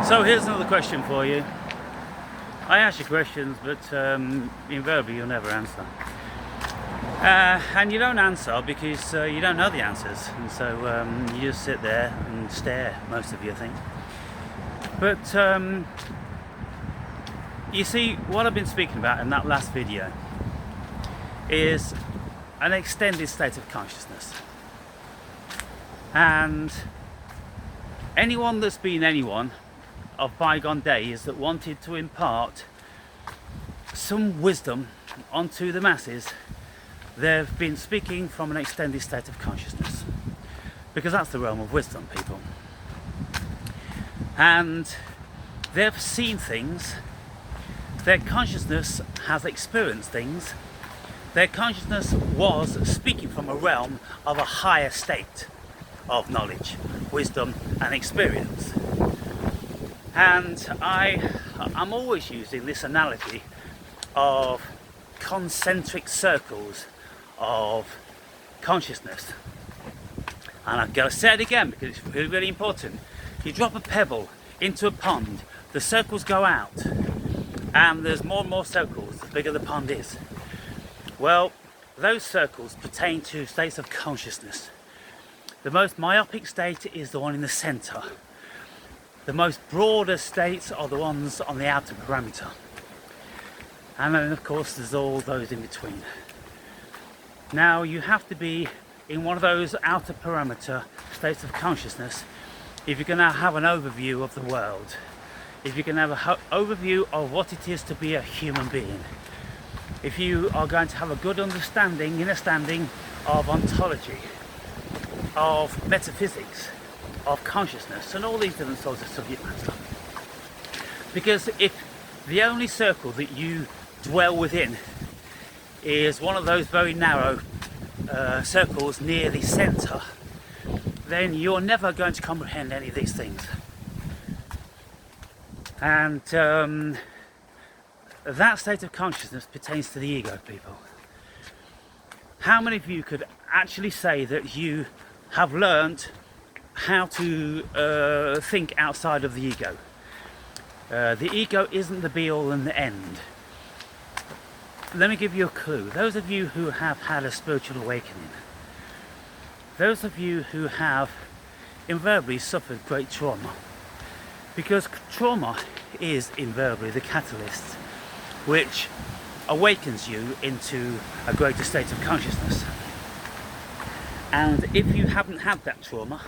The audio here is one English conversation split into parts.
So here's another question for you. I ask you questions, but invariably you'll never answer. And you don't answer because you don't know the answers, and so you just sit there and stare, most of you think. But you see, what I've been speaking about in that last video is an extended state of consciousness. And anyone that's been anyone of bygone days that wanted to impart some wisdom onto the masses, they've been speaking from an extended state of consciousness, because that's the realm of wisdom, people. And they've seen things, their consciousness has experienced things, their consciousness was speaking from a realm of a higher state of knowledge, wisdom and experience. And I'm always using this analogy of concentric circles of consciousness. And I'm going to say it again because it's really, really important. You drop a pebble into a pond, the circles go out, and there's more and more circles the bigger the pond is. Well, those circles pertain to states of consciousness. The most myopic state is the one in the centre. The most broader states are the ones on the outer parameter. And then of course there's all those in between. Now you have to be in one of those outer parameter states of consciousness if you're going to have an overview of the world. If you're going to have an overview of what it is to be a human being. If you are going to have a good understanding of ontology, of metaphysics, of consciousness, and all these different sorts of subject matter. Because if the only circle that you dwell within is one of those very narrow circles near the centre, then you're never going to comprehend any of these things. And that state of consciousness pertains to the ego, people. How many of you could actually say that you have learnt how to think outside of the ego? The ego isn't the be-all and the end. Let me give you a clue. Those of you who have had a spiritual awakening, those of you who have invariably suffered great trauma, because trauma is invariably the catalyst which awakens you into a greater state of consciousness. And if you haven't had that trauma,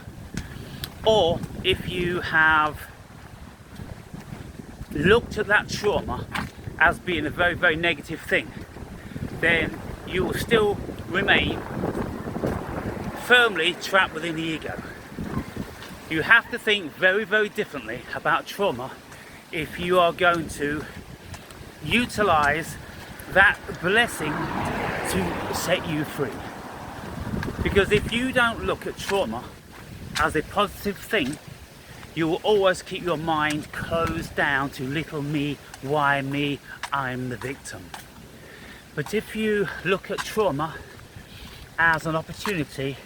or if you have looked at that trauma as being a very, very negative thing, then you will still remain firmly trapped within the ego. You have to think very, very differently about trauma if you are going to utilize that blessing to set you free. Because if you don't look at trauma as a positive thing, you will always keep your mind closed down to little me, why me, I'm the victim. But if you look at trauma as an opportunity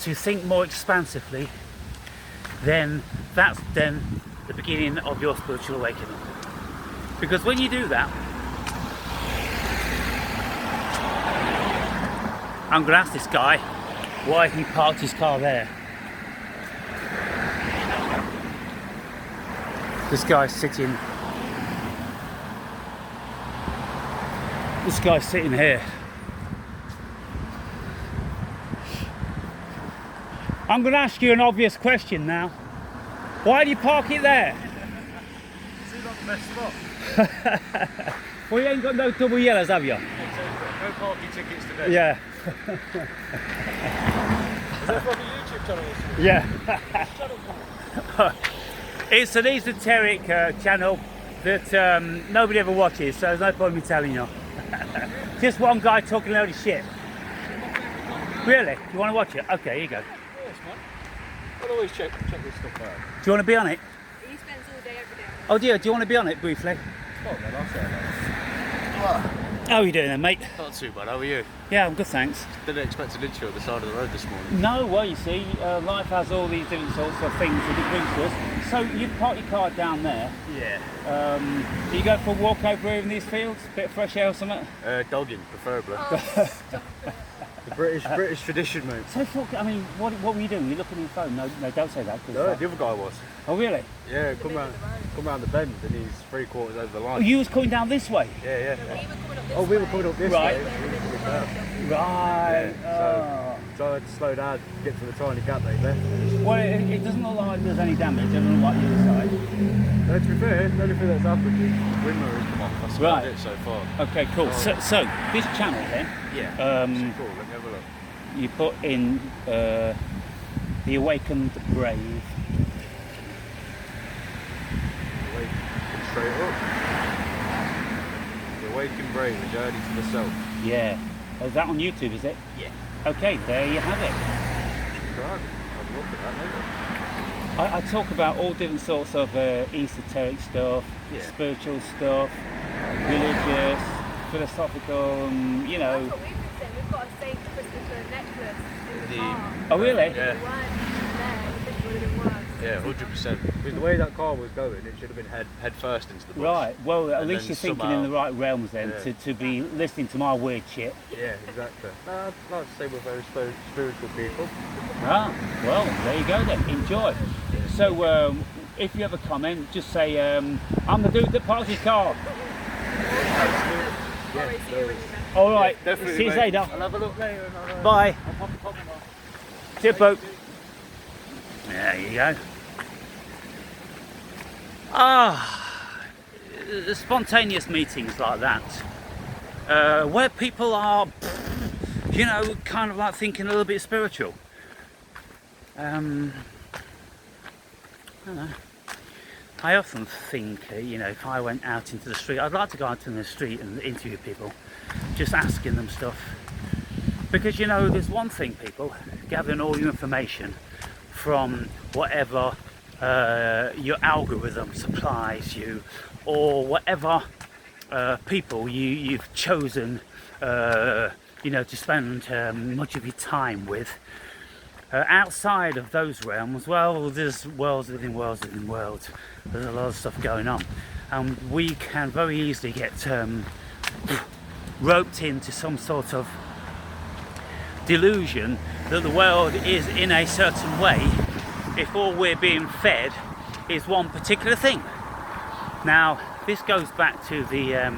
to think more expansively, then that's then the beginning of your spiritual awakening. Because when you do that, I'm going to ask this guy why he parked his car there. This guy's sitting here. I'm going to ask you an obvious question now. Why do you park it there? Is it not the best spot? Well, you ain't got no double yellows, have you? No parking tickets today. Yeah. Is that from a YouTube channel or something? Yeah. It's an esoteric channel that nobody ever watches, so there's no point in me telling you. Just one guy talking a load of shit. Really? You want to watch it? Okay, here you go. Yes, man. I'll always check this stuff out. Do you want to be on it? He spends all day every day. Oh dear, do you want to be on it briefly? Oh, man, I'll say that. How are you doing then, mate? Not too bad, how are you? Yeah, I'm good, thanks. Didn't expect an intro on the side of the road this morning. No, well, you see, life has all these different sorts of things that it brings to us. So you park your car down there. Yeah. Do you go for a walk over here in these fields? Bit of fresh air or something? Dogging, preferably. Oh, The British tradition, mate. So, I mean, what were you doing? You're looking at your phone? No, don't say that. No, the other guy was. Oh, really? Yeah, come round the bend and he's 3/4 over the Oh, line. you was coming down this way? Yeah. we were coming up this Oh, we were coming up this way. Right. way. to be fair. Right. Yeah, so I had to slow down to get to the tiny gap they left. Well, it doesn't look like there's any damage. It doesn't look like the other side. No, to be fair, the only thing that's happened is the wind mirror's come off. That's about Right. it so far. Okay, cool. Oh. So this channel then, Yeah. Cool, let me have a look. you put in the awakened brave. Straight up. The Awakened Brave, a journey to the self. Yeah. Is that on YouTube, is it? Yeah. Okay, there you have it. Right. I've looked at that later. I talk about all different sorts of esoteric stuff, Yeah. spiritual stuff, religious, philosophical, you That's know. what we've been saying. We've got a Saint Christopher necklace in the Indeed. car. Oh, really? If it weren't there, this would have been worse. Yeah, 100%. Because the way that car was going, it should have been head first into the bush. Right, well, at And least then you're thinking in the right realms then, Yeah. to be listening to my weird shit. Yeah, exactly. I'd like to say we're very spiritual people. Ah, well, there you go then, enjoy. So, if you have a comment, just say, I'm the dude that parks his car. Sorry, see you when you All right, Definitely. see you mate. later. I'll have a look later. And I'll, Bye. I'll pop it on. See you, boat. There you go. Spontaneous meetings like that, where people are, you know, kind of like thinking a little bit spiritual. I don't know. I often think, you know, if I went out into the street, I'd like to go out in the street and interview people, just asking them stuff. Because, you know, there's one thing, people, gathering all your information from whatever your algorithm supplies you, or whatever people you've chosen, you know, to spend much of your time with. Outside of those realms, well, there's worlds within worlds within worlds. There's a lot of stuff going on, and we can very easily get roped into some sort of delusion that the world is in a certain way if all we're being fed is one particular thing. Now, this goes back to the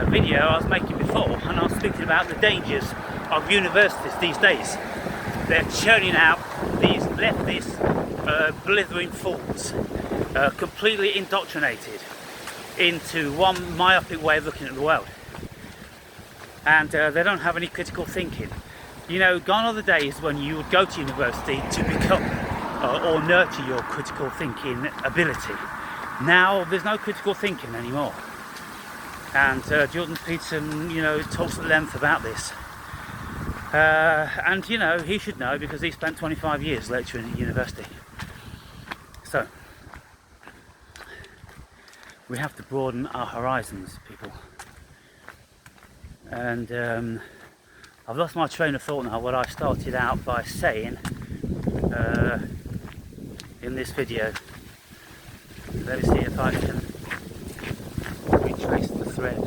video I was making before, and I was speaking about the dangers of universities these days. They're churning out these leftist, blithering fools, completely indoctrinated into one myopic way of looking at the world. And they don't have any critical thinking. You know, gone are the days when you would go to university to become or nurture your critical thinking ability. Now there's no critical thinking anymore. And Jordan Peterson, you know, talks at length about this. And you know, he should know because he spent 25 years lecturing at university. So, we have to broaden our horizons, people. And I've lost my train of thought now, what I started out by saying in this video. Let me see if I can retrace the thread.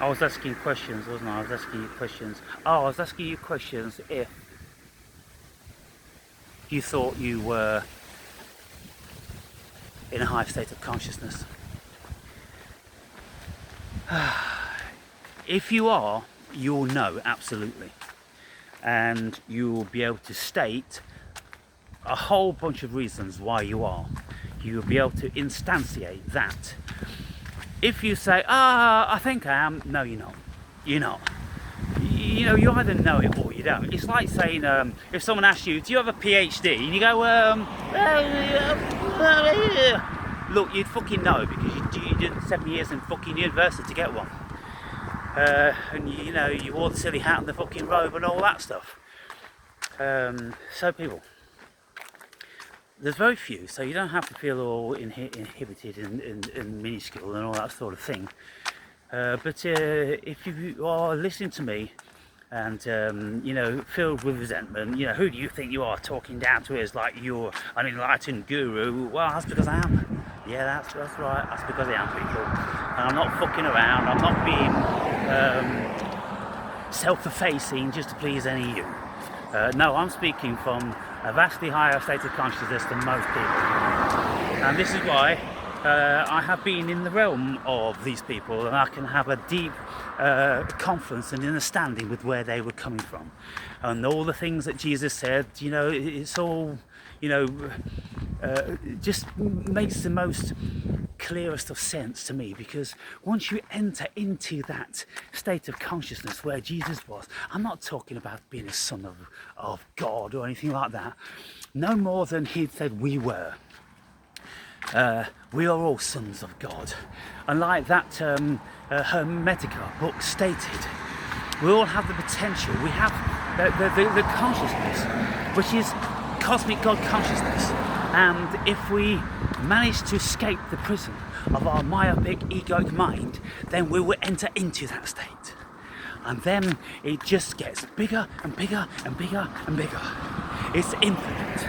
I was asking questions, wasn't I? I was asking you questions. Oh, I was asking you questions if you thought you were in a high state of consciousness. If you are, you'll know absolutely, and you'll be able to state a whole bunch of reasons why you are. You'll be able to instantiate that. If you say, I think I am, no, you're not. You're not. You know, you either know it or you don't. It's like saying, if someone asks you, do you have a PhD? And you go, look, you'd fucking know because you did 7 years in fucking university to get one. And you know, you wore the silly hat and the fucking robe and all that stuff. So people, there's very few, so you don't have to feel all inhibited and minuscule and all that sort of thing. But if you are listening to me and you know, filled with resentment, you know, who do you think you are, talking down to us like you're an enlightened guru? Well, that's because I am. Yeah, that's right, that's because I am, people. And I'm not fucking around, I'm not being self-effacing just to please any of you. No, I'm speaking from a vastly higher state of consciousness than most people. And this is why I have been in the realm of these people, and I can have a deep confidence and understanding with where they were coming from. And all the things that Jesus said, you know, it's all, you know, just makes the most clearest of sense to me, because once you enter into that state of consciousness where Jesus was, I'm not talking about being a son of God or anything like that, no more than he said we were. We are all sons of God, and like that Hermetica book stated, we all have the potential, we have the consciousness, which is cosmic God consciousness. And if we manage to escape the prison of our myopic egoic mind, then we will enter into that state. And then it just gets bigger and bigger and bigger and bigger. It's infinite.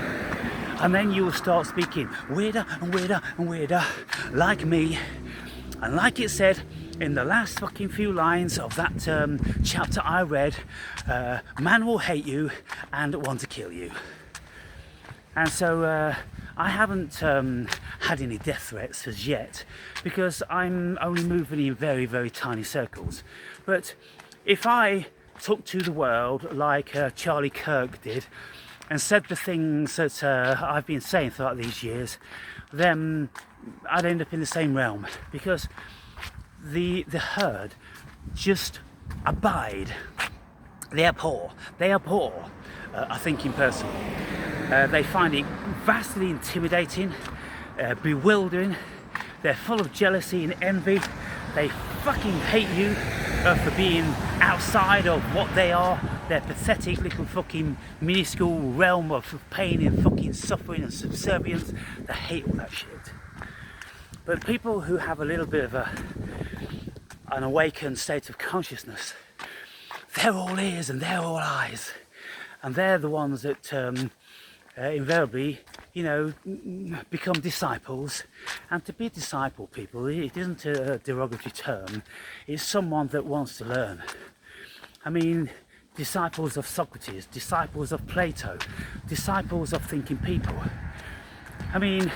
And then you will start speaking weirder and weirder and weirder, like me. And like it said in the last fucking few lines of that chapter I read, man will hate you and want to kill you. And so I haven't had any death threats as yet, because I'm only moving in very, very tiny circles. But if I took to the world like Charlie Kirk did and said the things that I've been saying throughout these years, then I'd end up in the same realm, because the herd just abide. They abhor a thinking person. They find it vastly intimidating, bewildering. They're full of jealousy and envy. They fucking hate you for being outside of what they are, their pathetic little fucking minuscule realm of pain and fucking suffering and subservience. They hate all that shit. But people who have a little bit of an awakened state of consciousness, they're all ears and they're all eyes, and they're the ones that invariably, you know, become disciples. And to be a disciple, people, it isn't a derogatory term, it's someone that wants to learn. I mean, disciples of Socrates, disciples of Plato, disciples of thinking people. I mean,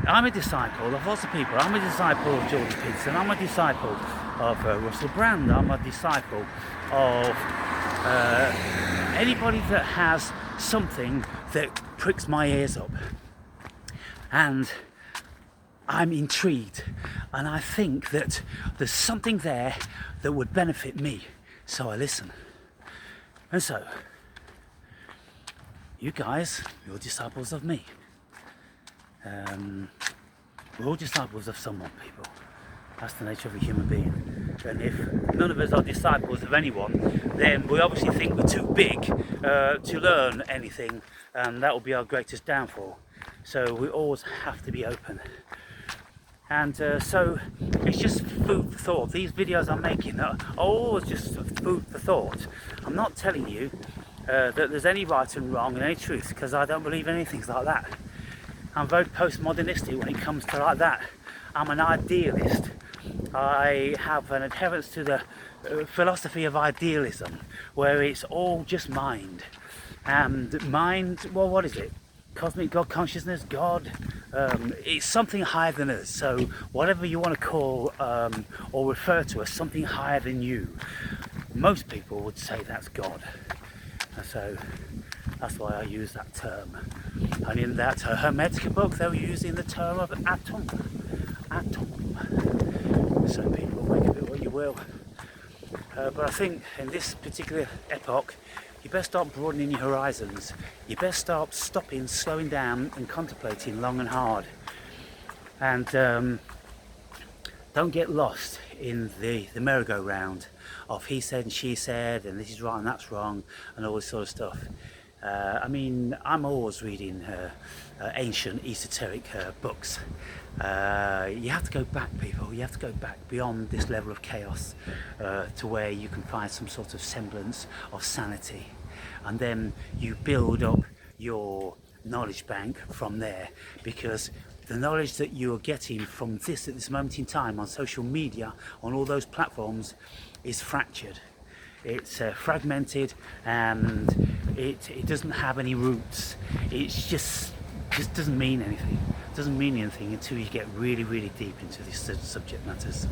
I'm a disciple of lots of people. I'm a disciple of Jordan Peterson, I'm a disciple of Russell Brand, I'm a disciple of anybody that has something that pricks my ears up. And I'm intrigued, and I think that there's something there that would benefit me, so I listen. And so, you guys, you're disciples of me. We're all disciples of someone, people. That's the nature of a human being. And if none of us are disciples of anyone, then we obviously think we're too big to learn anything, and that will be our greatest downfall. So we always have to be open. And so it's just food for thought. These videos I'm making are always just food for thought. I'm not telling you that there's any right and wrong and any truth, because I don't believe anything like that. I'm very postmodernistic when it comes to like that. I'm an idealist. I have an adherence to the philosophy of idealism, where it's all just mind. And mind, well, what is it? Cosmic God consciousness, God, it's something higher than us. So whatever you want to call or refer to as something higher than you, most people would say that's God. And so that's why I use that term. And in that Hermetica book, they were using the term of atom. So people, make of it what you will. But I think in this particular epoch, you best start broadening your horizons. You best start stopping, slowing down and contemplating long and hard. And don't get lost in the merry-go-round of he said and she said and this is right and that's wrong and all this sort of stuff. I mean, I'm always reading ancient esoteric books. You have to go back, people. You have to go back beyond this level of chaos to where you can find some sort of semblance of sanity, and then you build up your knowledge bank from there, because the knowledge that you're getting from this at this moment in time on social media, on all those platforms, is fractured. It's fragmented, and it doesn't have any roots. It's just doesn't mean anything. It doesn't mean anything until you get really, really deep into these subject matters.